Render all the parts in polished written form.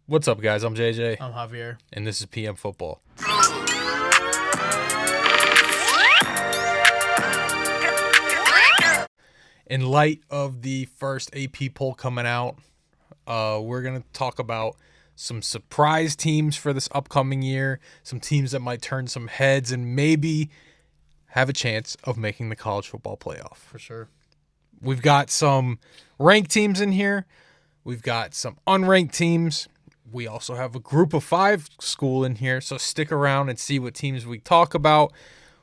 What's up, guys? I'm JJ, I'm Javier. and this is PM Football. In light of the first AP poll coming out, we're going to talk about some surprise teams for this upcoming year, some teams that might turn some heads and maybe have a chance of making the college football playoff. For sure. We've got some ranked teams in here. We've got some unranked teams. We also have a group of 5 school in here, so stick around and see what teams we talk about.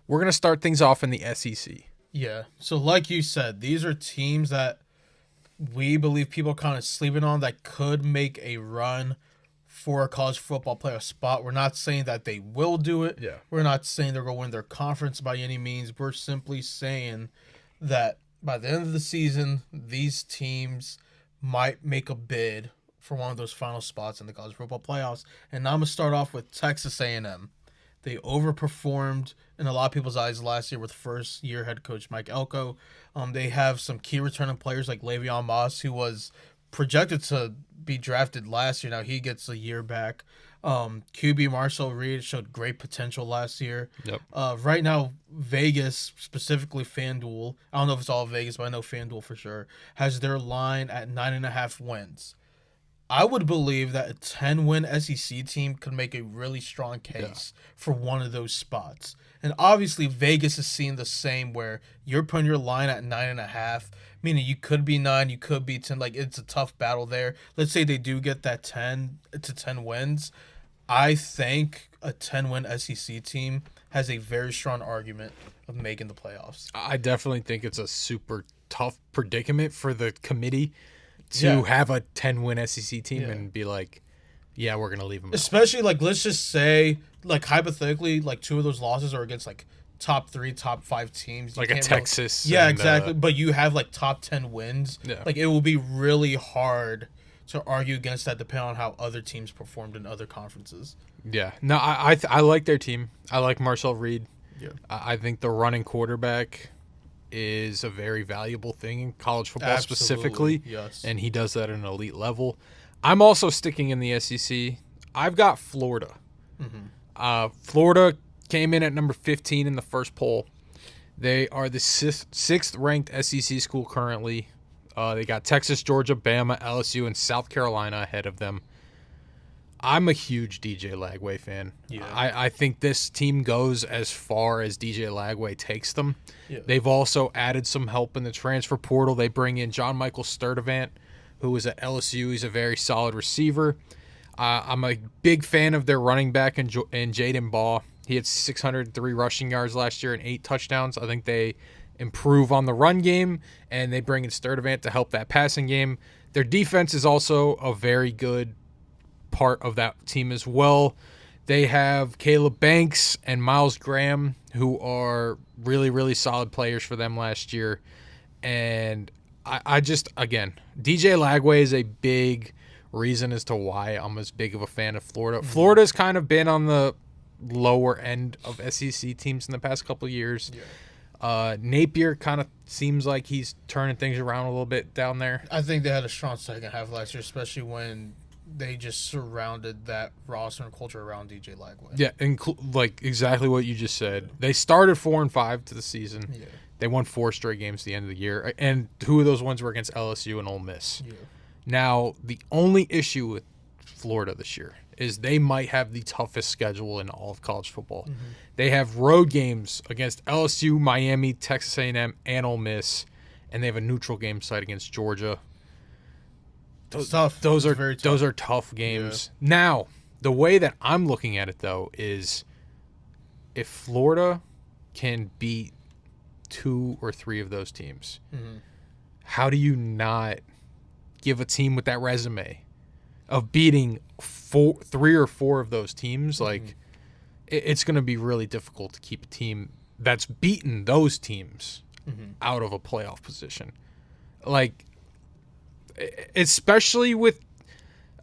We're going to start things off in the SEC. Yeah. So like you said, these are teams that we believe people kind of sleeping on that could make a run for a college football playoff spot. We're not saying that they will do it. Yeah. We're not saying they're going to win their conference by any means. We're simply saying that by the end of the season, these teams might make a bid for one of those final spots in the college football playoffs. And I'm going to start off with Texas A&M. They overperformed in a lot of people's eyes last year with first-year head coach Mike Elko. They have some key returning players like Le'Veon Moss, who was projected to be drafted last year. Now he gets a year back. QB Marshall Reed showed great potential last year. Yep. Right now, Vegas, specifically FanDuel, I don't know if it's all Vegas, but I know FanDuel for sure, has their line at 9.5 wins. I would believe that a 10-win SEC team could make a really strong case for one of those spots. And obviously, Vegas is seeing the same where you're putting your line at 9.5, meaning you could be 9, you could be 10. Like, it's a tough battle there. Let's say they do get that 10 to 10 wins. I think a 10-win SEC team has a very strong argument of making the playoffs. I definitely think it's a super tough predicament for the committee to have a 10-win SEC team and be like, yeah, we're going to leave them out. Especially, like, let's just say, like, hypothetically, like, 2 of those losses are against, like, top 3, top 5 teams. Like a Texas. Yeah, exactly. But you have, like, top 10 wins. Yeah. Like, it will be really hard to argue against that depending on how other teams performed in other conferences. Yeah. No, I like their team. I like Marshall Reed. Yeah. I think the running quarterback is a very valuable thing in college football specifically. Yes. And he does that at an elite level. I'm also sticking in the SEC. I've got Florida. Florida came in at number 15 in the first poll. They are the 6th ranked SEC school currently. They got Texas, Georgia, Bama, LSU, and South Carolina ahead of them. I'm a huge DJ Lagway fan. Yeah. I think this team goes as far as DJ Lagway takes them. Yeah. They've also added some help in the transfer portal. They bring in John Michael Sturdivant, who was at LSU. He's a very solid receiver. I'm a big fan of their running back in Jaden Baugh. He had 603 rushing yards last year and 8 touchdowns. I think they improve on the run game, and they bring in Sturdivant to help that passing game. Their defense is also a very good part of that team as well. They have Caleb Banks and Miles Graham, who are really, really solid players for them last year. And I just, again, DJ Lagway is a big reason as to why I'm as big of a fan of Florida. Mm-hmm. Florida's kind of been on the lower end of SEC teams in the past couple of years. Yeah. Napier kind of seems like he's turning things around a little bit down there. I think they had a strong second half last year, especially when they just surrounded that roster and culture around DJ Lagway. Yeah, like exactly what you just said. They started 4-5 to the season. Yeah. They won 4 straight games at the end of the year, and 2 of those ones were against LSU and Ole Miss. Yeah. Now, the only issue with Florida this year is they might have the toughest schedule in all of college football. Mm-hmm. They have road games against LSU, Miami, Texas A&M, and Ole Miss, and they have a neutral game site against Georgia. Those are tough games. Yeah. Now, the way that I'm looking at it though is if Florida can beat 2 or 3 of those teams, how do you not give a team with that resume of beating 3 or 4 of those teams? Like, it's going to be really difficult to keep a team that's beaten those teams out of a playoff position. Like, especially with,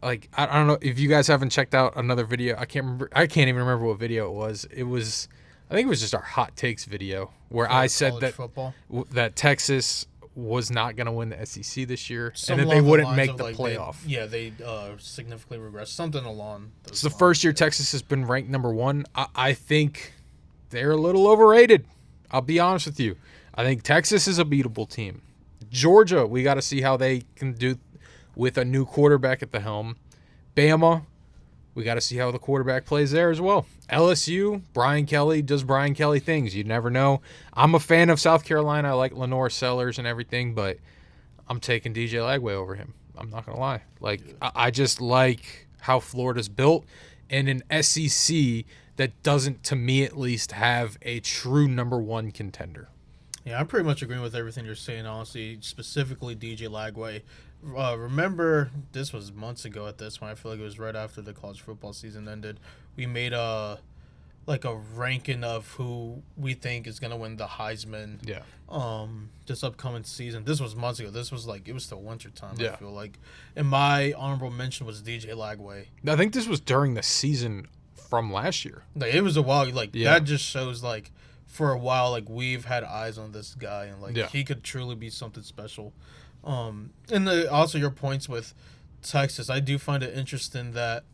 like, I don't know if you guys haven't checked out another video. I can't even remember what video it was. I think it was just our hot takes video where I said that football. that Texas was not going to win the SEC this year, Some and that they along the wouldn't lines make of, the like, playoff. They significantly regressed. Something along those It's the lines. first year Texas has been ranked number 1. I think they're a little overrated. I'll be honest with you. I think Texas is a beatable team. Georgia, we got to see how they can do with a new quarterback at the helm. Bama, we got to see how the quarterback plays there as well. LSU, Brian Kelly does Brian Kelly things. You never know. I'm a fan of South Carolina. I like Lenore Sellers and everything, but I'm taking DJ Lagway over him. I'm not going to lie. I just like how Florida's built in an SEC that doesn't, to me at least, have a true number 1 contender. Yeah, I'm pretty much agreeing with everything you're saying, honestly, specifically DJ Lagway. Remember, this was months ago at this point. I feel like it was right after the college football season ended. We made a ranking of who we think is going to win the Heisman this upcoming season. This was months ago. This was it was still winter time, I feel like. And my honorable mention was DJ Lagway. I think this was during the season from last year. It was a while. That just shows, for a while, we've had eyes on this guy, and he could truly be something special. And also your points with Texas, I do find it interesting that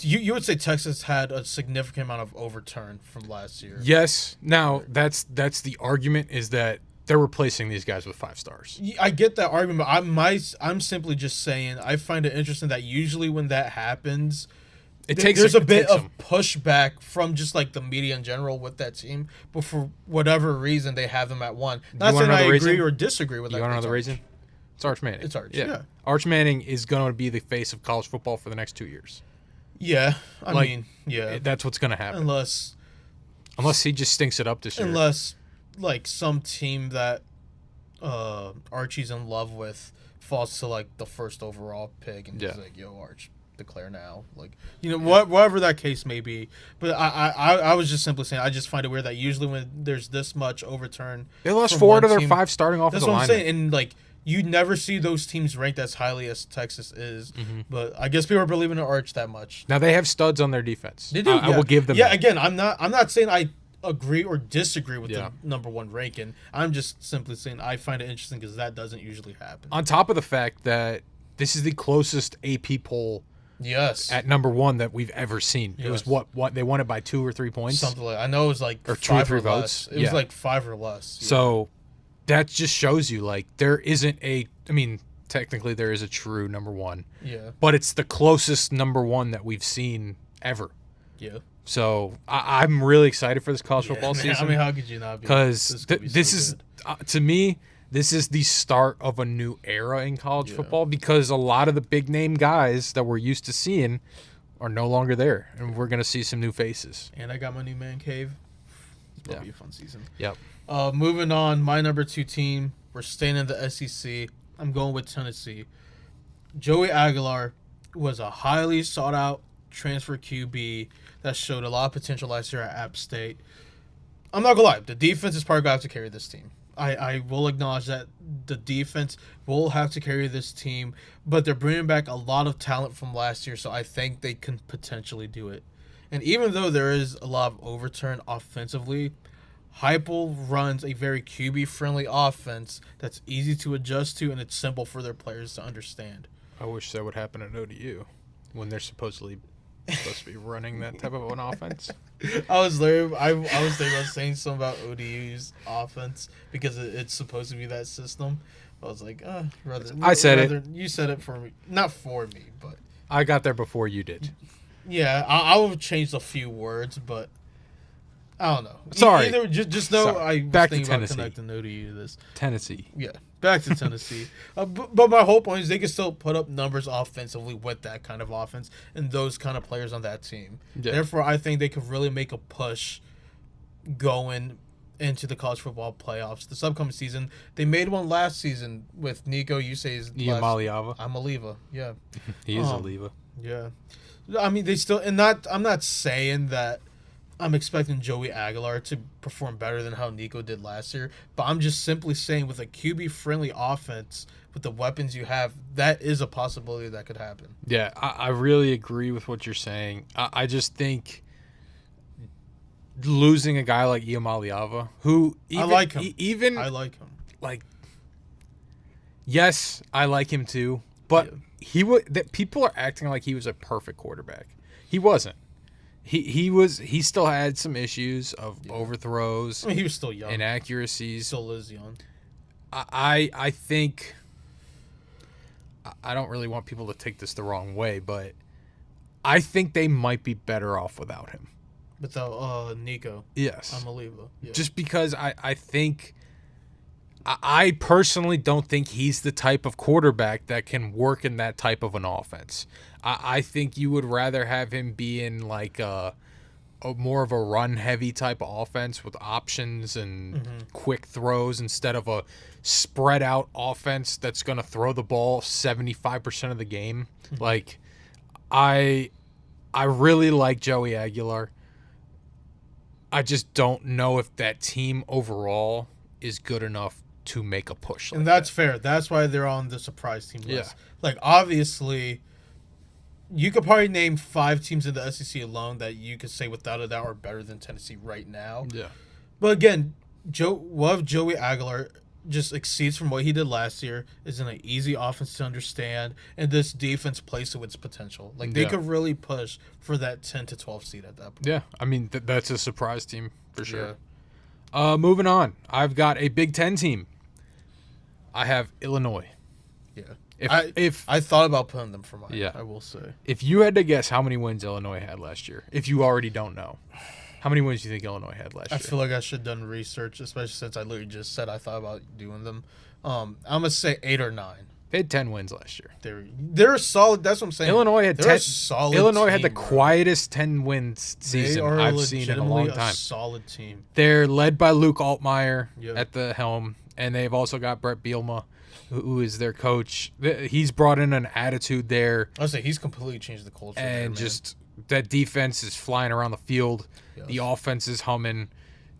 you would say Texas had a significant amount of overturn from last year. Yes. Now that's the argument, is that they're replacing these guys with 5 stars. I get that argument, but I'm simply just saying I find it interesting that usually when that happens, there's a bit of pushback from just the media in general with that team, but for whatever reason they have them at 1. Not saying I agree or disagree with that. You want to know the reason? It's Arch Manning. It's Arch, yeah. Arch Manning is going to be the face of college football for the next 2 years. Yeah, I mean, that's what's going to happen. Unless he just stinks it up this year. Unless some team that Archie's in love with falls to the first overall pick and just yo, Arch, declare now, whatever that case may be. But I was just simply saying, I just find it weird that usually when there's this much overturn, they lost 4 out of their 5 starting offensive linemen. That's what I'm saying, and you never see those teams ranked as highly as Texas is. Mm-hmm. But I guess people are believing in Arch that much. Now they have studs on their defense. They do. I will give them. Yeah, that. Again, I'm not saying I agree or disagree with the number 1 ranking. I'm just simply saying I find it interesting because that doesn't usually happen. On top of the fact that this is the closest AP poll. Yes. At number 1 that we've ever seen. Yes. It was what they won it by 2 or 3 points. Something I know it was or 2 5 or 3 or votes. Less. It was 5 or less. Yeah. So that just shows you there isn't technically there is a true number 1. Yeah. But it's the closest number 1 that we've seen ever. Yeah. So I'm really excited for this college football season. How could you not be? Because this is to me, this is the start of a new era in college football, because a lot of the big name guys that we're used to seeing are no longer there, and we're going to see some new faces. And I got my new man cave. It'll be a fun season. Yep. Moving on, my number 2 team. We're staying in the SEC. I'm going with Tennessee. Joey Aguilar was a highly sought out transfer QB that showed a lot of potential last year at App State. I'm not gonna lie, the defense is probably gonna have to carry this team. I will acknowledge that the defense will have to carry this team, but they're bringing back a lot of talent from last year, so I think they can potentially do it. And even though there is a lot of overturn offensively, Heupel runs a very QB-friendly offense that's easy to adjust to, and it's simple for their players to understand. I wish that would happen at ODU when they're supposed to be running that type of an offense. I was thinking about saying something about ODU's offense because it's supposed to be that system. I was like, I said it. You said it for me, not for me, but I got there before you did. Yeah, I will change a few words, but I don't know. Sorry. Either just know I was back to thinking Tennessee. about connecting ODU to this. Tennessee. Yeah, back to Tennessee. But my whole point is they can still put up numbers offensively with that kind of offense and those kind of players on that team. Yeah. Therefore, I think they could really make a push going into the college football playoffs this upcoming season. They made one last season with Nico. You say is Iamaleava. I'm Aliva. Yeah, he is Aliva. Yeah, I mean they still I'm not saying that I'm expecting Joey Aguilar to perform better than how Nico did last year, but I'm just simply saying with a QB-friendly offense, with the weapons you have, that is a possibility that could happen. Yeah, I really agree with what you're saying. I just think losing a guy like Iamaleava, who even, I like him. Even I like him. like, yes, I like him too, but Yeah. that people are acting like he was a perfect quarterback. He wasn't. He still had some issues of overthrows, I mean, he was still young. inaccuracies. Still is young. I think I don't really want people to take this the wrong way, but I think they might be better off without him. Without Nico Yes. Amaliva. Yeah. Just because I think I personally don't think he's the type of quarterback that can work in that type of an offense. I think you would rather have him be in like a more of a run heavy type of offense with options and quick throws instead of a spread out offense that's going to throw the ball 75% of the game. Like I really like Joey Aguilar. I just don't know if that team overall is good enough to make a push. And that's fair. That's why they're on the surprise team list. Yeah. Like, obviously, you could probably name 5 teams in the SEC alone that you could say without a doubt are better than Tennessee right now. Yeah. But again, Joey Aguilar just exceeds from what he did last year, is in an easy offense to understand, and this defense plays to its potential. Like, they could really push for that 10 to 12 seed at that point. Yeah, I mean, that's a surprise team for sure. Moving on, I've got a Big Ten team. I have Illinois. Yeah. If I thought about putting them for mine, Yeah. I will say. if you had to guess how many wins Illinois had last year, if you already don't know, how many wins do you think Illinois had last I year? feel like I should have done research, especially since I literally just said I thought about doing them. I'm going to say 8 or 9. They had 10 wins last year. They're solid. That's what I'm saying. Illinois had They're 10. a solid Illinois had the team, bro. quietest 10 wins season They are I've seen in a long legitimately time. a solid team. They're led by Luke Altmaier Yeah. at the helm, and they've also got Brett Bielema, who is their coach. He's brought in an attitude there, I would say he's completely changed the culture. there, and man. just that defense is flying around the field. Yes. The offense is humming.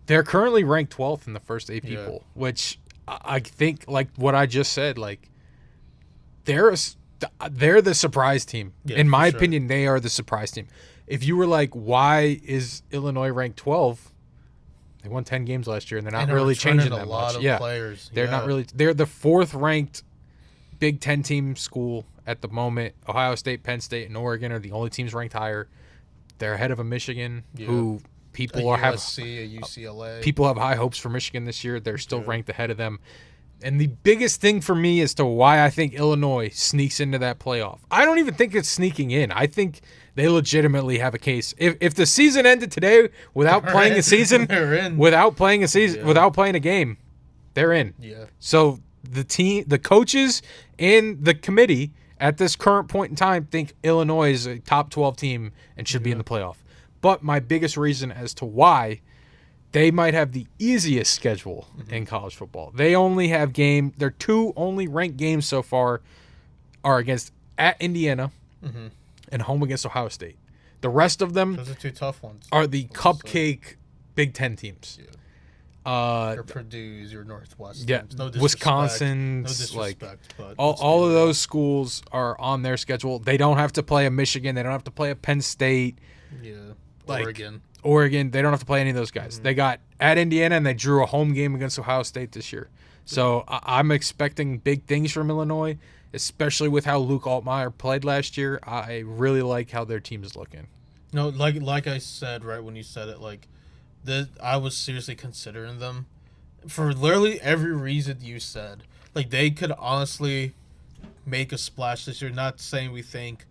They're currently ranked 12th in the first 8 Yeah. people, which I think, like what I just said, like they're the surprise team. Yeah, in my for sure. opinion, they are the surprise team. If you were like, why is Illinois ranked 12? They won 10 games last year, and they're not And they're really returning changing a that lot much. of Yeah, players. they're not really. They're the 4th ranked Big Ten team school at the moment. Ohio State, Penn State, and Oregon are the only teams ranked higher. They're ahead of a Michigan, who a people have USC, a UCLA. people have high hopes for Michigan this year. They're still Yeah. ranked ahead of them. And the biggest thing for me as to why I think Illinois sneaks into that playoff, I don't even think it's sneaking in. I think they legitimately have a case. If the season ended today without playing a season, They're in. without playing a season, Yeah. without playing a game, they're in. Yeah. So the team, the coaches, and the committee at this current point in time think Illinois is a top 12 team and should be in the playoff. But my biggest reason as to why they might have the easiest schedule in college football. They only have their 2 only ranked games so far are against at Indiana and home against Ohio State. The rest of them Those are 2 tough ones. are the cupcake Big Ten teams. Your Purdue's, your Northwest. Yeah, teams. No disrespect. Wisconsin's, No like disrespect, but all of those schools are on their schedule. They don't have to play a Michigan. They don't have to play a Penn State. Yeah. like- Oregon. They don't have to play any of those guys. They got at Indiana, and they drew a home game against Ohio State this year. So I'm expecting big things from Illinois, especially with how Luke Altmaier played last year. I really like how their team is looking. No, like I said right when you said it, like I was seriously considering them for literally every reason you said. Like, they could honestly make a splash this year. Not saying we think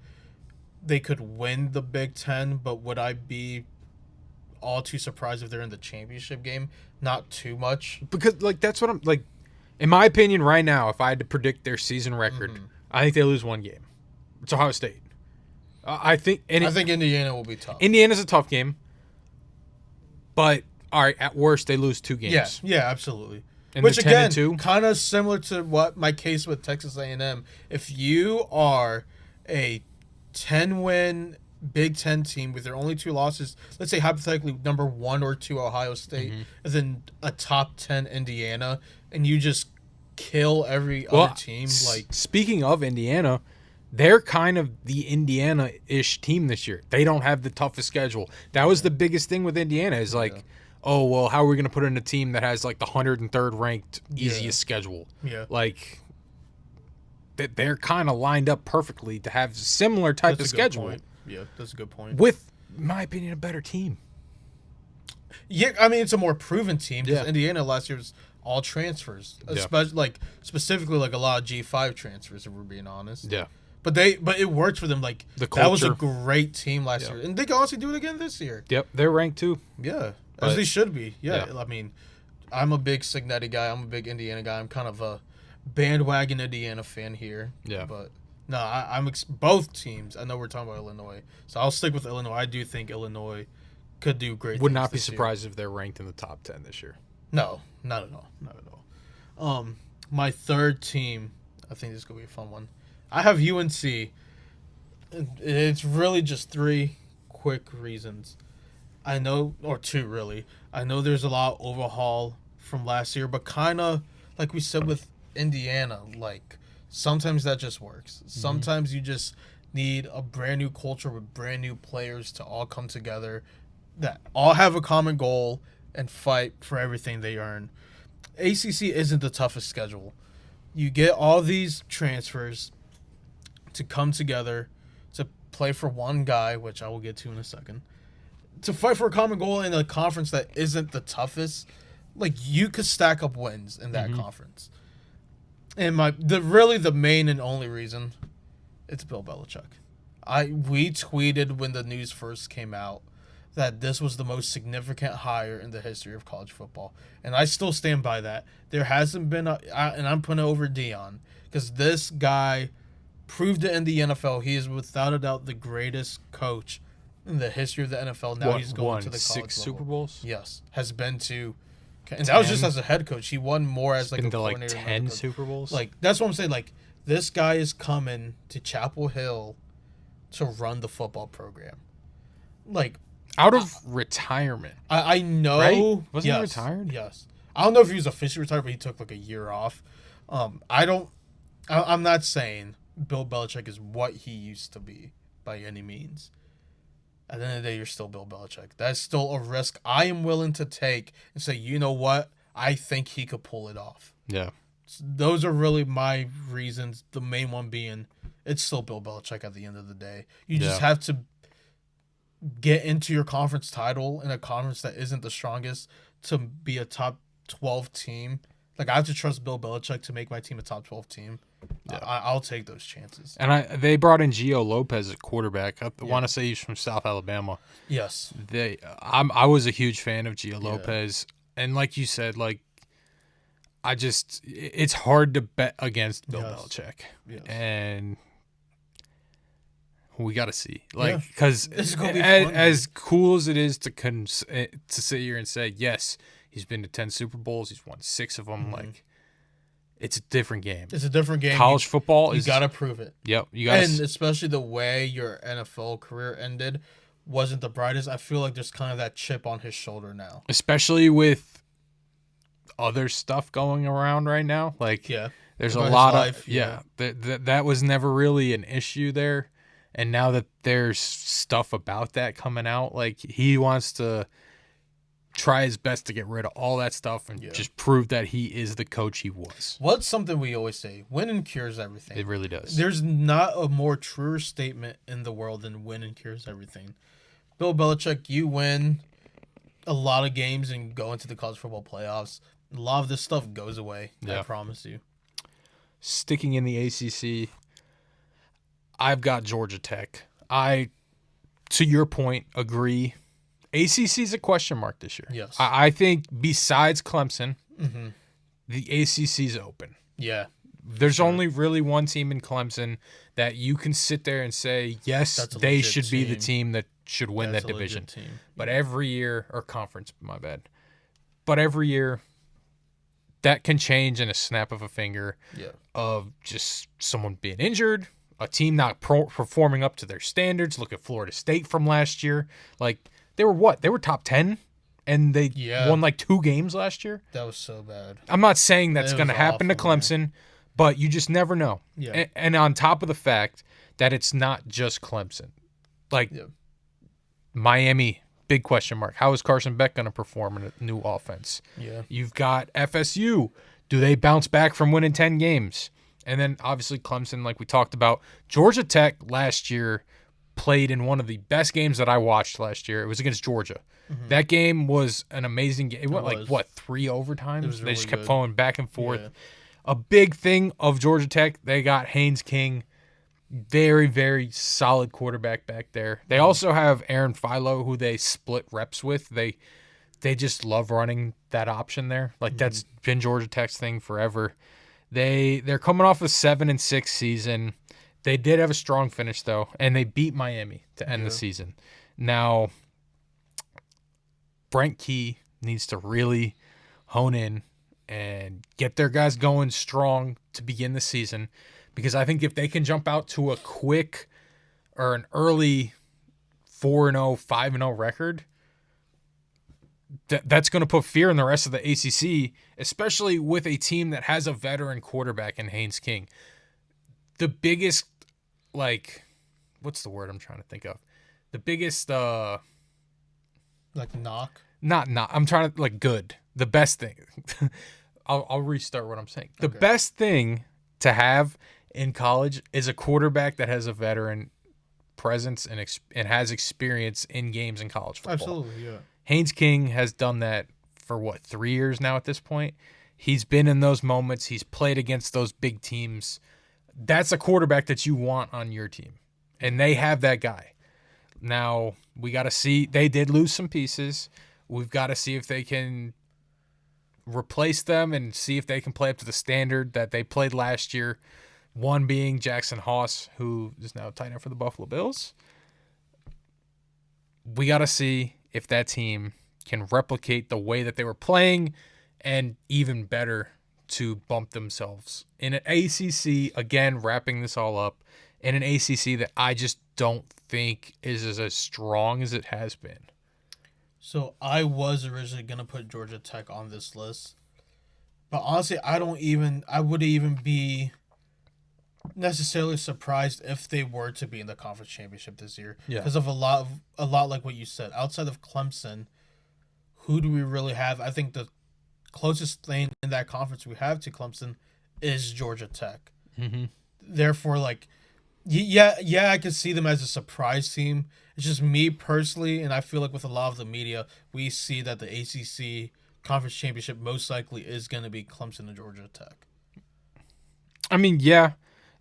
they could win the Big Ten, but would I be all too surprised if they're in the championship game? Not too much. Because like that's what I'm like. In my opinion, right now, if I had to predict their season record, I think they lose 1 game. It's Ohio State. I think Indiana will be tough. Indiana's a tough game, but all right, at worst they lose 2 games. Yeah, absolutely. And Which they're 10 again, and 2. kind of similar to what my case with Texas A&M. If you are a 10-win Big Ten team with their only 2 losses, let's say hypothetically number 1 or 2 Ohio State, and then a top 10 Indiana, and you just kill every other team, like speaking of Indiana, they're kind of the Indiana-ish team this year. They don't have the toughest schedule. That was the biggest thing with Indiana is like, oh, well, how are we going to put in a team that has like the 103rd ranked easiest Yeah. schedule? Yeah. Like, they're kind of lined up perfectly to have similar type That's of a good schedule point. Yeah, that's a good point. with, in my opinion, a better team. Yeah, I mean it's a more proven team because Yeah. Indiana last year was all transfers, Yeah. especially like specifically like a lot of G5 transfers. If we're being honest, Yeah. but it worked for them. Like The that was a culture. great team last Yeah. year, and they can honestly do it again this year. Yep. They're ranked too. Yeah, But- as they should be. Yeah, Yeah. I mean, I'm a big Signetti guy. I'm a big Indiana guy. I'm kind of a bandwagon Indiana fan here. Yeah. But no, I'm both teams. I know we're talking about Illinois, so I'll stick with Illinois. I do think Illinois could do great. Would things not be this year. surprised if they're ranked in the top 10 this year. No, not at all. Not at all. My third team, I think this is gonna be a fun one. I have UNC. It's really just three quick reasons. I know, or two really. I know there's a lot of overhaul from last year, but kind of like we said with Indiana, like sometimes that just works. Sometimes you just need a brand new culture with brand new players to all come together that all have a common goal and fight for everything they earn. ACC isn't the toughest schedule. You get all these transfers to come together to play for one guy, which I will get to in a second, to fight for a common goal in a conference that isn't the toughest. Like you could stack up wins in that conference. And the main and only reason, it's Bill Belichick. We tweeted when the news first came out that this was the most significant hire in the history of college football, and I still stand by that. There hasn't been and I'm putting it over Dion because this guy proved it in the NFL. He is without a doubt the greatest coach in the history of the NFL. Now he's going won to the college 6 level. Super Bowls. Yes, has been to, and that was just 10. as a head coach. He won more as like a Into like coordinator than 10 a coach. Super Bowls. Like that's what I'm saying. Like this guy is coming to Chapel Hill to run the football program. Like out of retirement. I know, Right? Wasn't he yes, retired? Yes, I don't know if he was officially retired, but he took like a year off. I'm not saying Bill Belichick is what he used to be by any means. At the end of the day, you're still Bill Belichick. That's still a risk I am willing to take and say, you know what? I think he could pull it off. Yeah. Those are really my reasons. The main one being it's still Bill Belichick at the end of the day. You just Yeah. have to get into your conference title in a conference that isn't the strongest to be a top 12 team. Like I have to trust Bill Belichick to make my team a top 12 team. Yeah. I'll take those chances. And they brought in Gio Lopez at quarterback. I want to say he's from South Alabama. Yes. I was a huge fan of Gio Lopez, and like you said, like it's hard to bet against Bill Yes. Belichick, Yes. and we got to see, Yeah. like, because This is gonna be as fun. cool as it is to sit here and say yes, he's been to 10 Super Bowls, he's won 6 of them, like. It's a different game. It's a different game. College football You is got to prove it. Yep, you got And to. especially the way your NFL career ended wasn't the brightest. I feel like there's kind of that chip on his shoulder now. Especially with other stuff going around right now. Like, Yeah. there's About a his lot life, of that was never really an issue there, and now that there's stuff about that coming out, like he wants to try his best to get rid of all that stuff and just prove that he is the coach he was. What's something we always say? Winning cures everything. It really does. There's not a more truer statement in the world than winning cures everything. Bill Belichick, you win a lot of games and go into the college football playoffs. A lot of this stuff goes away. Yeah. I promise you. Sticking in the ACC, I've got Georgia Tech. To your point, agree. ACC is a question mark this year. Yes. I think besides Clemson, Mm-hmm. the ACC is open. Yeah. There's only really one team in Clemson that you can sit there and say, yes, That's a they legit should be the team. team that should win That's that a legit division. team. But every year, or conference, my bad. But every year, that can change in a snap of a finger Yeah. of just someone being injured, a team not performing up to their standards. Look at Florida State from last year. Like, they were what? They were top 10, and they Yeah. won like 2 games last year. That was so bad. I'm not saying that's It going to was happen to awful, man. Clemson, but you just never know. Yeah. And on top of the fact that it's not just Clemson. Like, Yeah. Miami big question mark. How is Carson Beck going to perform in a new offense? Yeah. You've got FSU. Do they bounce back from winning 10 games? And then obviously Clemson, like we talked about. Georgia Tech last year played in one of the best games that I watched last year. It was against Georgia. Mm-hmm. That game was an amazing game. It went like, what, 3 overtimes? Really they just kept good. flowing back and forth. Yeah. A big thing of Georgia Tech, they got Haynes King. Very, very solid quarterback back there. They also have Aaron Philo, who they split reps with. They just love running that option there. Like, that's been Georgia Tech's thing forever. They're coming off a 7-6 season. They did have a strong finish, though, and they beat Miami to end the season. Now, Brent Key needs to really hone in and get their guys going strong to begin the season, because I think if they can jump out to a quick or an early 4-0, 5-0 record, that's going to put fear in the rest of the ACC, especially with a team that has a veteran quarterback in Haynes King. The biggest, like, what's the word I'm trying to think of? The biggest, like knock? Not, I'm trying to, like, good. The best thing. I'll restart what I'm saying. The best thing to have in college is a quarterback that has a veteran presence and has experience in games in college football. Absolutely, yeah. Haynes King has done that for, 3 years now at this point. He's been in those moments. He's played against those big teams. That's a quarterback that you want on your team, and they have that guy. Now, we got to see. They did lose some pieces. We've got to see if they can replace them and see if they can play up to the standard that they played last year. One being Jackson Haas, who is now tight end for the Buffalo Bills. We got to see if that team can replicate the way that they were playing, and even better, to bump themselves in an ACC, again, wrapping this all up, in an ACC that I just don't think is as strong as it has been. So I was originally going to put Georgia Tech on this list, but honestly, I wouldn't even be necessarily surprised if they were to be in the conference championship this year. Yeah. Because of a lot like what you said. Outside of Clemson, who do we really have? I think the closest thing in that conference we have to Clemson is Georgia Tech. Mm-hmm. Therefore, like, yeah, I can see them as a surprise team. It's just me personally, and I feel like with a lot of the media, we see that the ACC conference championship most likely is going to be Clemson and Georgia Tech. I mean, yeah,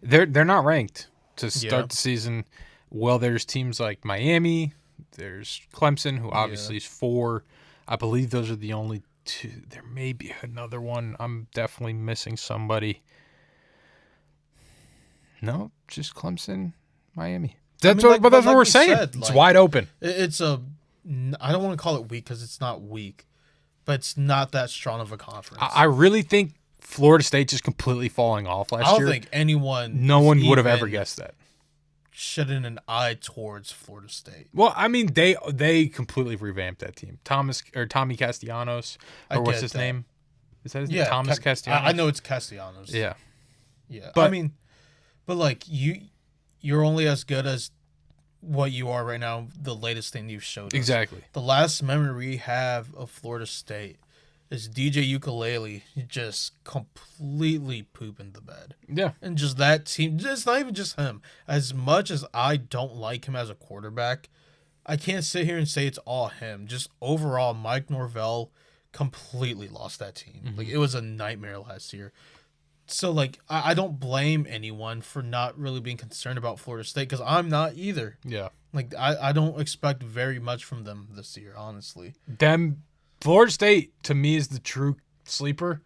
they're not ranked to start the season. Well, there's teams like Miami, there's Clemson, who obviously is 4. I believe those are the only 2. There may be another one. I'm definitely missing somebody. No, just Clemson, Miami. That's what we're saying. It's wide open. It's I don't want to call it weak because it's not weak, but it's not that strong of a conference. I really think Florida State just completely falling off last year. I don't think no one would have ever guessed that. Shedding an eye towards Florida State. Well, I mean, they completely revamped that team. Tommy Castellanos, or what's his name? Is that his name? Thomas Castellanos? I know it's Castellanos. Yeah. But I mean, but like you're only as good as what you are right now, the latest thing you've showed us. Exactly. The last memory we have of Florida State is DJ Ukulele just completely pooping the bed. Yeah. And just that team, it's not even just him. As much as I don't like him as a quarterback, I can't sit here and say it's all him. Just overall, Mike Norvell completely lost that team. Mm-hmm. Like, it was a nightmare last year. So, like, I don't blame anyone for not really being concerned about Florida State, because I'm not either. Yeah. Like, I don't expect very much from them this year, honestly. Florida State, to me, is the true sleeper,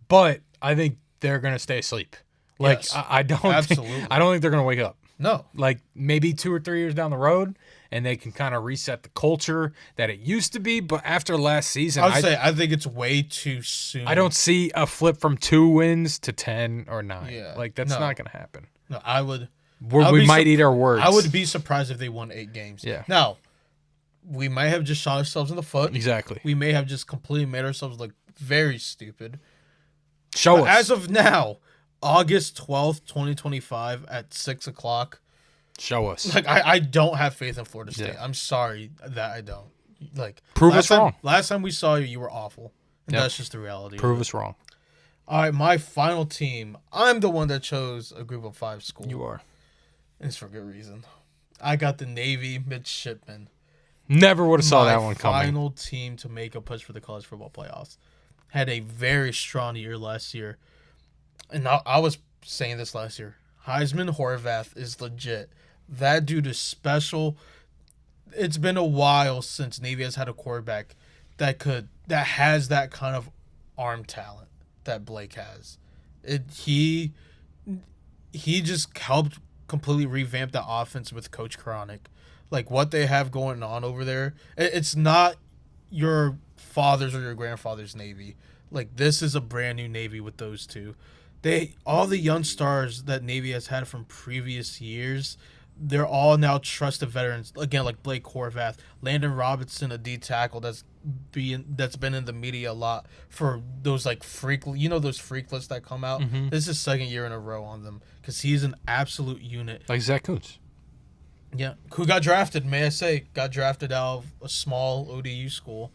but I think they're going to stay asleep. Like, yes, I don't think they're going to wake up. No. Like, maybe 2 or 3 years down the road, and they can kind of reset the culture that it used to be. But after last season, I think it's way too soon. I don't see a flip from 2 wins to 10 or 9. Yeah. Like, that's not going to happen. No, we might eat our words. I would be surprised if they won 8 games. Yeah. Now, we might have just shot ourselves in the foot. Exactly. We may have just completely made ourselves look very stupid. Show us. As of now, August 12th, 2025 at 6 o'clock. Show us. Like, I don't have faith in Florida State. Yeah. I'm sorry that I don't. Like Prove us wrong. Last time we saw you, you were awful, and Yep. that's just the reality. of Prove it. us wrong. All right, my final team. I'm the one that chose a group of 5 school. You are. And it's for good reason. I got the Navy midshipmen. Never would have saw My that one coming. final team to make a push for the college football playoffs. Had a very strong year last year. And I was saying this last year. Heisman Horvath is legit. That dude is special. It's been a while since Navy has had a quarterback that has that kind of arm talent that Blake has. He just helped completely revamp the offense with Coach Chronic. Like what they have going on over there, it's not your father's or your grandfather's Navy. Like this is a brand new Navy with those two. All the young stars that Navy has had from previous years, they're all now trusted veterans. Again, like Blake Horvath, Landon Robinson, a D tackle that's been in the media a lot for those like those freak lists that come out. Mm-hmm. This is second year in a row on them because he's an absolute unit. Like Zach Kuntz. Yeah, who got drafted? May I say, got drafted out of a small ODU school.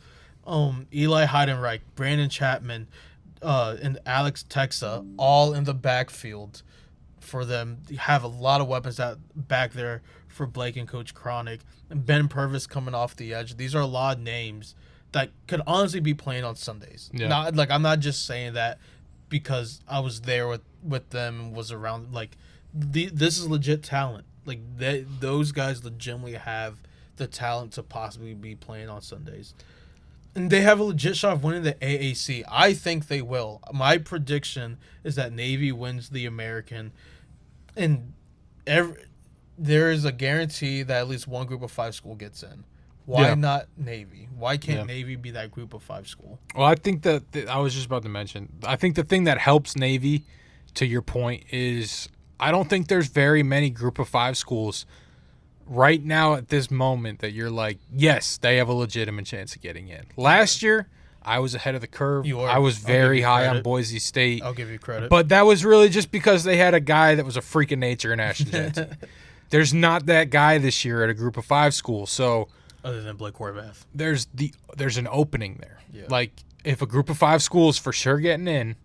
Eli Heidenreich, Brandon Chapman, and Alex Texa, all in the backfield for them. You have a lot of weapons back there for Blake and Coach Chronic. And Ben Purvis coming off the edge. These are a lot of names that could honestly be playing on Sundays. Yeah. Not like I'm not just saying that because I was there with them and was around. Like this is legit talent. Like those guys legitimately have the talent to possibly be playing on Sundays. And they have a legit shot of winning the AAC. I think they will. My prediction is that Navy wins the American. And there is a guarantee that at least one group of 5 school gets in. Why not Navy? Why can't Navy be that group of 5 school? Well, I think that I was just about to mention. I think the thing that helps Navy, to your point, is I don't think there's very many group of 5 schools right now at this moment that you're like, yes, they have a legitimate chance of getting in. Last year, I was ahead of the curve. You were. I was very high on credit. Boise State. I'll give you credit. But that was really just because they had a guy that was a freak of nature in Ashton Jensen. There's not that guy this year at a group of 5 school. So other than Blake Horvath. there's an opening there. Yeah. Like if a group of 5 schools for sure getting in,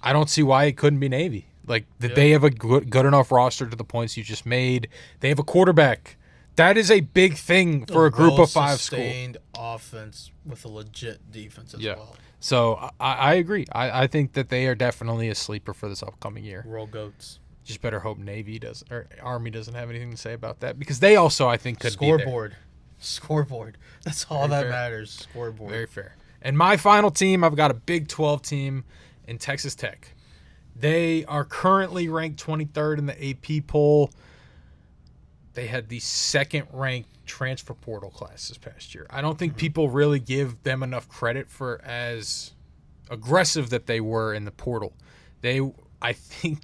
I don't see why it couldn't be Navy. Like they have a good enough roster to the points you just made. They have a quarterback. That is a big thing for a group of 5 school. Sustained offense with a legit defense as well. So I agree. I think that they are definitely a sleeper for this upcoming year. Roll goats. Just better hope Navy does or Army doesn't have anything to say about that because they also I think could be there. Scoreboard. That's all that matters. Scoreboard. Very fair. And my final team, I've got a Big 12 team in Texas Tech. They are currently ranked 23rd in the AP poll. They had the second-ranked transfer portal class this past year. I don't think people really give them enough credit for as aggressive that they were in the portal. I think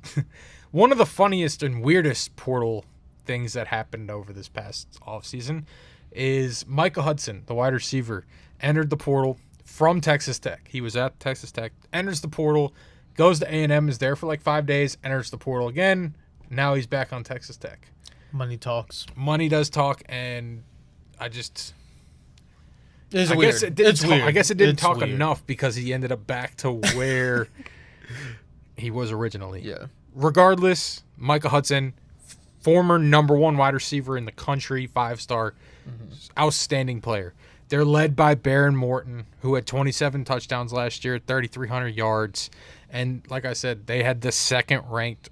one of the funniest and weirdest portal things that happened over this past offseason is Micah Hudson, the wide receiver, entered the portal from Texas Tech. He was at Texas Tech, enters the portal, goes to A&M, is there for like 5 days, enters the portal again. Now he's back on Texas Tech. Money talks. Money does talk, and I just... It's I weird. guess it didn't It's talk, weird. I guess it didn't It's talk weird. enough because he ended up back to where he was originally. Yeah. Regardless, Micah Hudson, former number 1 wide receiver in the country, 5-star, outstanding player. They're led by Baron Morton, who had 27 touchdowns last year, 3,300 yards. And like I said, they had the second-ranked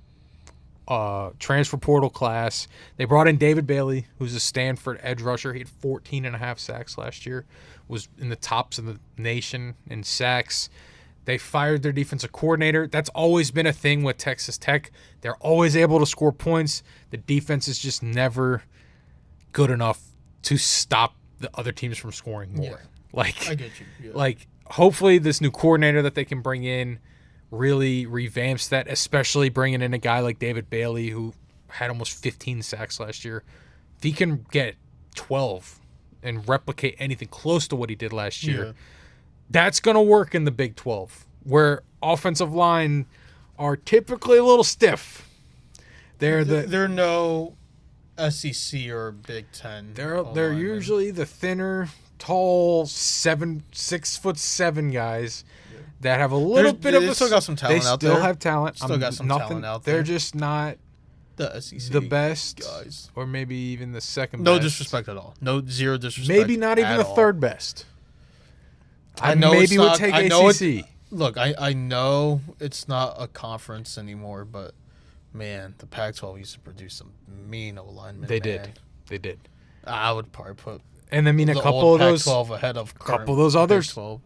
transfer portal class. They brought in David Bailey, who's a Stanford edge rusher. He had 14.5 sacks last year, was in the tops of the nation in sacks. They fired their defensive coordinator. That's always been a thing with Texas Tech. They're always able to score points. The defense is just never good enough to stop the other teams from scoring more. Yeah. Like, I get you. Yeah. like hopefully this new coordinator that they can bring in really revamps that, especially bringing in a guy like David Bailey who had almost 15 sacks last year. If he can get 12 and replicate anything close to what he did last year, that's going to work in the Big 12, where offensive line are typically a little stiff. They're no SEC or Big Ten. they're usually the thinner tall 6'7" guys that have a little bit of they a. still got some talent out They still there. have talent. Still got some talent out They're there. just not The SEC the best, guys. or maybe even the second. No best. disrespect at all. No zero disrespect. Maybe not even at the all. third best. I know maybe it's would not- take I know ACC. Look, I know it's not a conference anymore, but man, the Pac-12 used to produce some mean alignment. They did. I would probably put And I mean, the a couple old of those, Pac-12 ahead of couple of those others. Pac-12.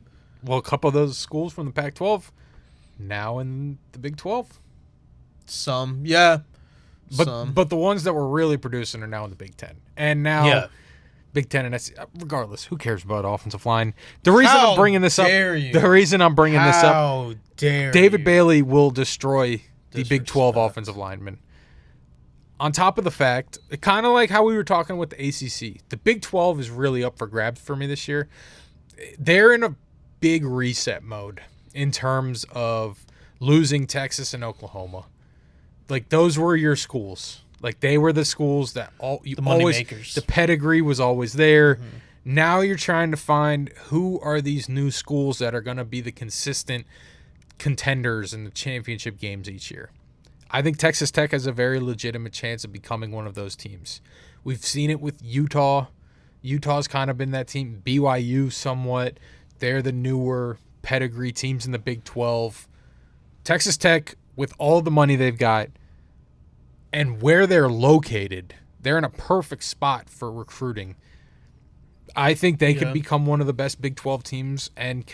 well, a couple of those schools from the Pac-12 now in the Big 12. Some, yeah. But the ones that were really producing are now in the Big 10. And now Yeah. Big 10 and SEC, regardless, who cares about offensive line? The reason How I'm bringing this up, dare you? the reason I'm bringing this up, How dare David you? Bailey will destroy the Big 12 Disrespect. offensive linemen. On top of the fact, kind of like how we were talking with the ACC, the Big 12 is really up for grabs for me this year. They're in a big reset mode in terms of losing Texas and Oklahoma. Like, those were your schools. Like, they were the schools that The money makers. the pedigree was always there. Now you're trying to find who are these new schools that are going to be the consistent contenders in the championship games each year. I think Texas Tech has a very legitimate chance of becoming one of those teams. We've seen it with Utah. Utah's kind of been that team. BYU somewhat. They're the newer pedigree teams in the Big 12. Texas Tech, with all the money they've got and where they're located, they're in a perfect spot for recruiting. I think they could become one of the best Big 12 teams and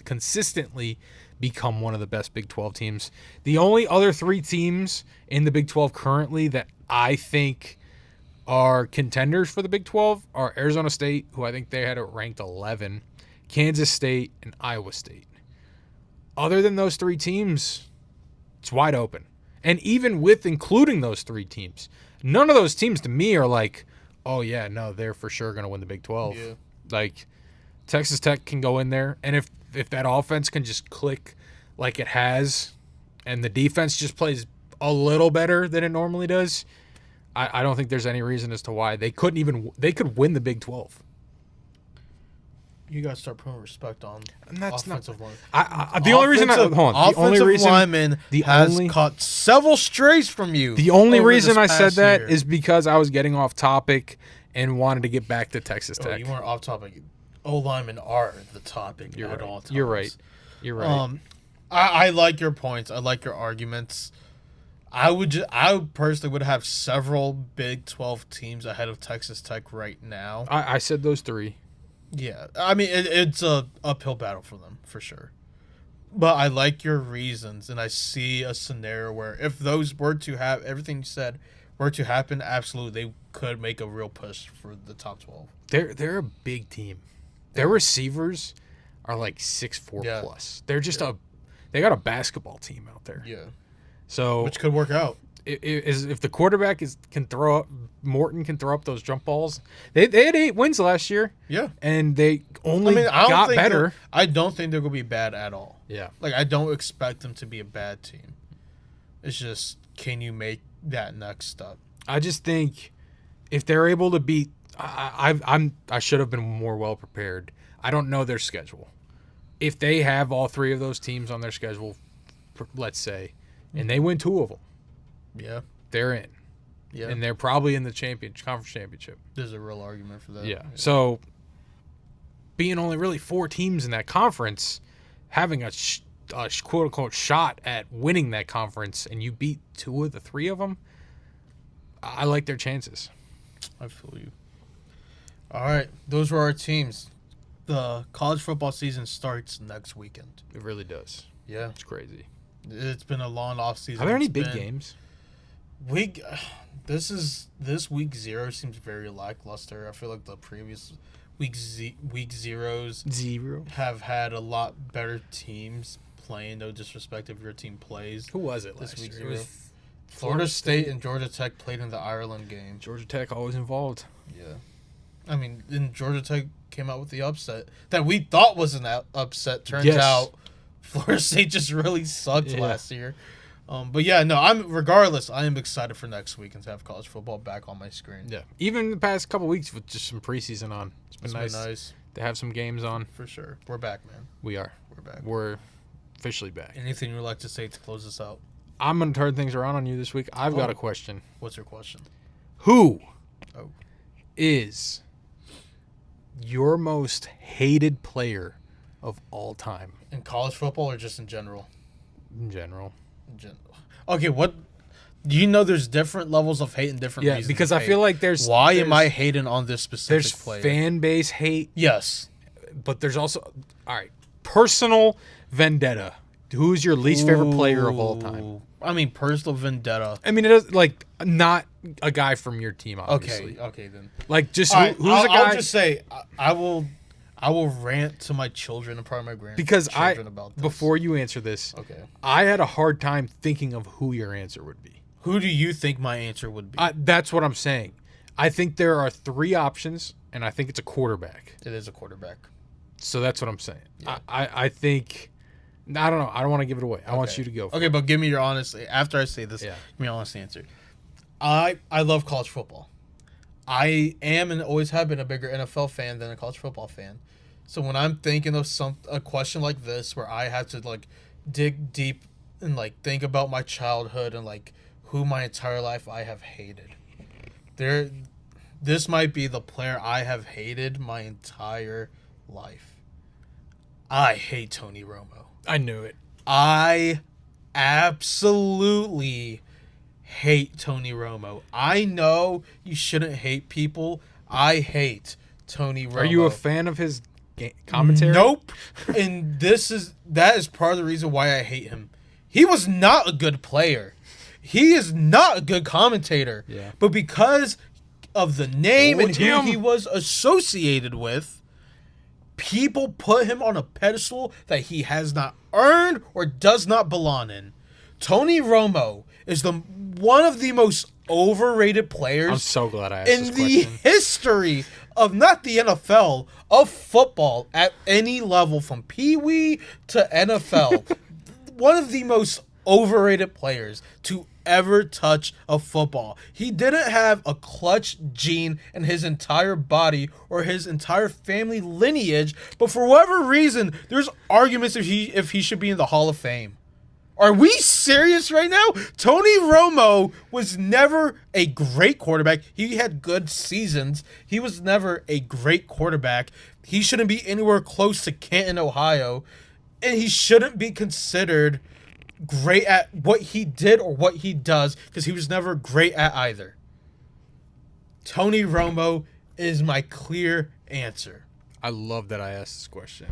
consistently become one of the best Big 12 teams. The only other three teams in the Big 12 currently that I think are contenders for the Big 12 are Arizona State, who I think they had it ranked 11, Kansas State, and Iowa State. Other than those three teams, it's wide open. And even with including those three teams, none of those teams to me are like, oh, yeah, no, they're for sure going to win the Big 12. Yeah. Like, Texas Tech can go in there, and if that offense can just click like it has and the defense just plays a little better than it normally does, I don't think there's any reason as to why they could win the Big 12. You got to start putting respect on And that's offensive line. the only reason lineman has caught several strays from you. The only over reason this I said past that year. is because I was getting off topic and wanted to get back to Texas Oh, Tech. you weren't off topic. O linemen are the topic You're at right. all times. You're right. I like your points. I like your arguments. I personally would have several Big 12 teams ahead of Texas Tech right now. I said those three. Yeah, I mean it's a uphill battle for them for sure. But I like your reasons, and I see a scenario where if those were to have everything you said were to happen, absolutely they could make a real push for the top 12. They're a big team. Their receivers are like 6'4" plus. They're just they got a basketball team out there. Yeah, So which could work out. if the quarterback Morton can throw up those jump balls. They had 8 wins last year. Yeah, And they only I don't got think better. I don't think they're gonna be bad at all. Yeah. Like I don't expect them to be a bad team. It's just, can you make that next step? I just think if they're able to beat, I should have been more well prepared. I don't know their schedule. If they have all three of those teams on their schedule, let's say, and they win 2 of them, Yeah, they're in, yeah. and they're probably in the conference championship. There's a real argument for that. Yeah. So being only really 4 teams in that conference, having a quote unquote shot at winning that conference, and you beat 2 of the 3 of them, I like their chances. I feel you. All right, those were our teams. The college football season starts next weekend. It really does. Yeah, It's crazy. it's been a long off season. Are there any It's big been- games? This week 0 seems very lackluster. I feel like the previous week zeros 0. have had a lot better teams playing. No disrespect if your team plays. Who was it This last week year? zero. It was Florida State and Georgia Tech played in the Ireland game. Georgia Tech always involved. Yeah. I mean, then Georgia Tech came out with the upset that we thought was an upset. Turns Yes. out Florida State just really sucked Yeah. last year. But yeah, no, I am excited for next week and to have college football back on my screen. Yeah. Even the past couple weeks with just some preseason on. It's been It's nice. been nice. to have some games on. For sure. We're back, man. We are. We're back. We're officially back. Anything you'd like to say to close this out? I'm going to turn things around on you this week. I've got a question. What's your question? Who Oh. is your most hated player of all time In college football or just in general? in general? In general. Okay, what... Do you know there's different levels of hate and different Yeah, reasons because of I feel like there's... Why am I there's- hating on this specific There's player? fan base hate, Yes. but there's also... All right. Personal vendetta. Who's your least favorite player of all time? Ooh. I mean, personal vendetta. I mean, it is like not a guy from your team, obviously. Okay then. Like just All right, who's a guy? I'll just say I will rant to my children and probably my grandchildren Because about this. before you answer this, Okay. I had a hard time thinking of who your answer would be. Who do you think my answer would be? That's what I'm saying. I think there are 3 options, and I think it's a quarterback. It is a quarterback. So that's what I'm saying. Yeah. I think. I don't know. I don't want to give it away. I want Okay. you to go. Okay, but give me your honest. After I say this, Yeah. give me your honest answer. I love college football. I am and always have been a bigger NFL fan than a college football fan. So when I'm thinking of a question like this, where I have to like dig deep and like think about my childhood and like who my entire life I have hated, this might be the player I have hated my entire life. I hate Tony Romo. I knew it. I absolutely hate Tony Romo. I know you shouldn't hate people. I hate Tony Romo. Are you a fan of his commentary? Nope. And that is part of the reason why I hate him. He was not a good player. He is not a good commentator. Yeah. But because of the name and who Jim. he was associated with, people put him on a pedestal that he has not earned or does not belong in. Tony Romo is one of the most overrated players I'm so glad I asked in this the question. history of not the NFL, of football at any level from Pee Wee to NFL. One of the most overrated players to ever touch a football. He didn't have a clutch gene in his entire body or his entire family lineage, but for whatever reason, there's arguments if he should be in the Hall of Fame. Are we serious right now? Tony Romo was never a great quarterback. He had good seasons. He was never a great quarterback. He shouldn't be anywhere close to Canton, Ohio, and he shouldn't be considered great at what he did or what he does because he was never great at either. Tony Romo is my clear answer. I love that I asked this question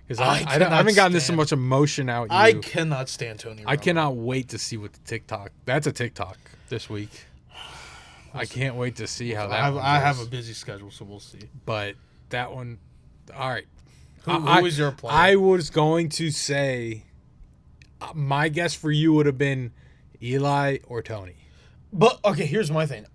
because I I cannot haven't gotten this stand- much emotion out. You. I cannot stand Tony Romo. I cannot wait to see what the TikTok. That's a TikTok this week. I can't wait to see how that. I have goes. a busy schedule, so we'll see. But that one, all right. Who is your player? I was going to say, my guess for you would have been Eli or Tony. But okay, here's my thing.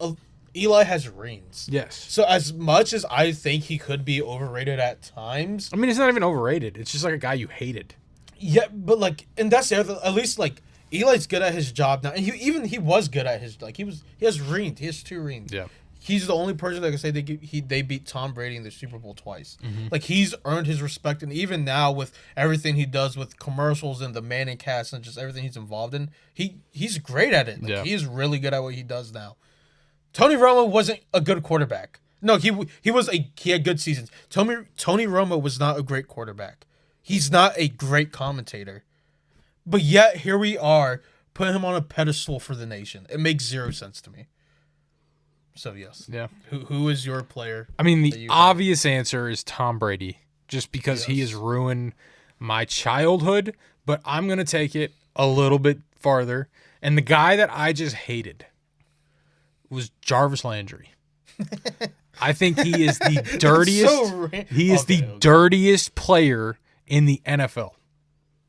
Eli has rings. Yes. So as much as I think he could be overrated at times, I mean, it's not even overrated. It's just like a guy you hated. yeah, but like, and that's the other. At least like Eli's good at his job now, and he was good at his he has rings. He has 2 rings. Yeah. He's the only person that can say they beat Tom Brady in the Super Bowl twice. Like he's earned his respect, and even now with everything he does with commercials and the Manning cast and just everything he's involved in, he's great at it. Like, Yeah. he is really good at what he does now. Tony Romo wasn't a good quarterback. No, he had good seasons. Tony Romo was not a great quarterback. He's not a great commentator. But yet here we are, putting him on a pedestal for the nation. It makes 0 sense to me. So yes. Yeah. Who is your player? I mean, that the you have? obvious answer is Tom Brady, just because he Yes. has ruined my childhood. But I'm going to take it a little bit farther. And the guy that I just hated was Jarvis Landry. I think he is the dirtiest. He is the dirtiest player in the NFL.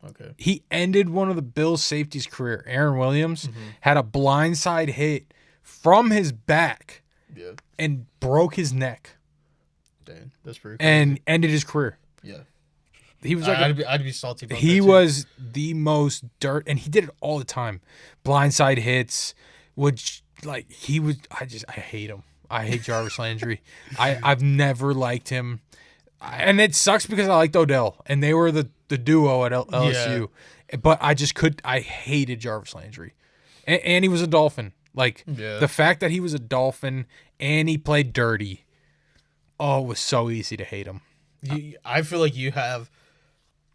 Okay. He ended one of the Bills' safety's career. Aaron Williams had a blindside hit from his back Yeah. and broke his neck Dang, that's pretty cool. and ended his career. Yeah. He was like I'd be salty about he that too. was the most dirt, and he did it all the time. Blindside hits, which like he was. I hate him. I hate Jarvis Landry. I've never liked him. And it sucks because I liked Odell, and they were the duo at LSU. But I hated Jarvis Landry. And he was a Dolphin. Like, the fact that he was a Dolphin and he played dirty, it was so easy to hate him. I feel like you have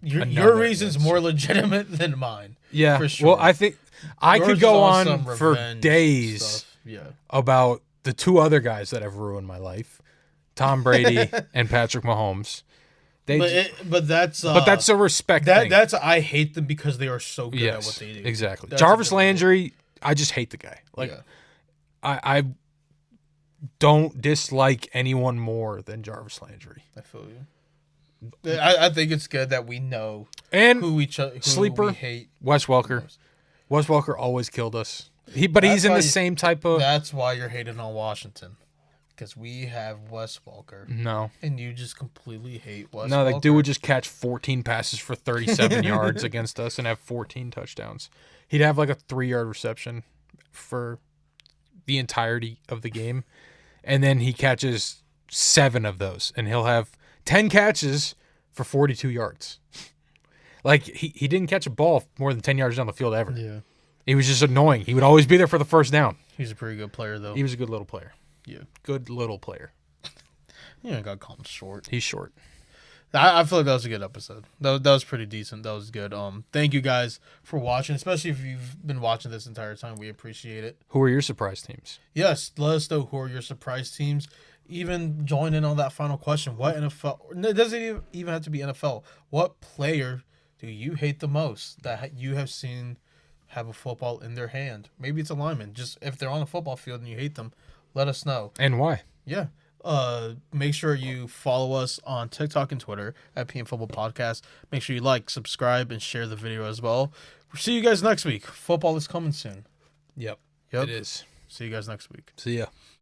your reason's more legitimate than mine. Yeah, for sure. Well, I think I Yours could is go on on some for revenge days stuff. Yeah. about the two other guys that have ruined my life, Tom Brady and Patrick Mahomes. But that's a respect thing. That's I hate them because they are so good at what they do. Exactly. That's Jarvis Landry, I just hate the guy. Like, I don't dislike anyone more than Jarvis Landry. I feel you. I think it's good that we know And who we sleeper hate. Wes Welker. Wes Welker always killed us. But he's in the same type of. That's why you're hating on Washington, because we have Wes Welker. No. And you just completely hate Wes. No, Welker. like dude would just catch 14 passes for 37 yards against us and have 14 touchdowns. He'd have like a 3-yard reception for the entirety of the game, and then he catches 7 of those, and he'll have 10 catches for 42 yards. Like, he didn't catch a ball more than 10 yards down the field ever. Yeah. He was just annoying. He would always be there for the first down. He's a pretty good player, though. He was a good little player. Yeah. Good little player. You ain't got to call him short. He's short. I feel like that was a good episode. That was pretty decent. That was good. Thank you guys for watching, especially if you've been watching this entire time. We appreciate it. Who are your surprise teams? Yes, let us know who are your surprise teams. Even join in on that final question. What NFL? It doesn't even have to be NFL. What player do you hate the most that you have seen have a football in their hand? Maybe it's a lineman. Just if they're on a football field and you hate them, let us know. And why? Yeah. Make sure you follow us on TikTok and Twitter at PM Football Podcast. Make sure you like, subscribe, and share the video as well. We'll see you guys next week. Football is coming soon. Yep. Yep. It is. See you guys next week. See ya.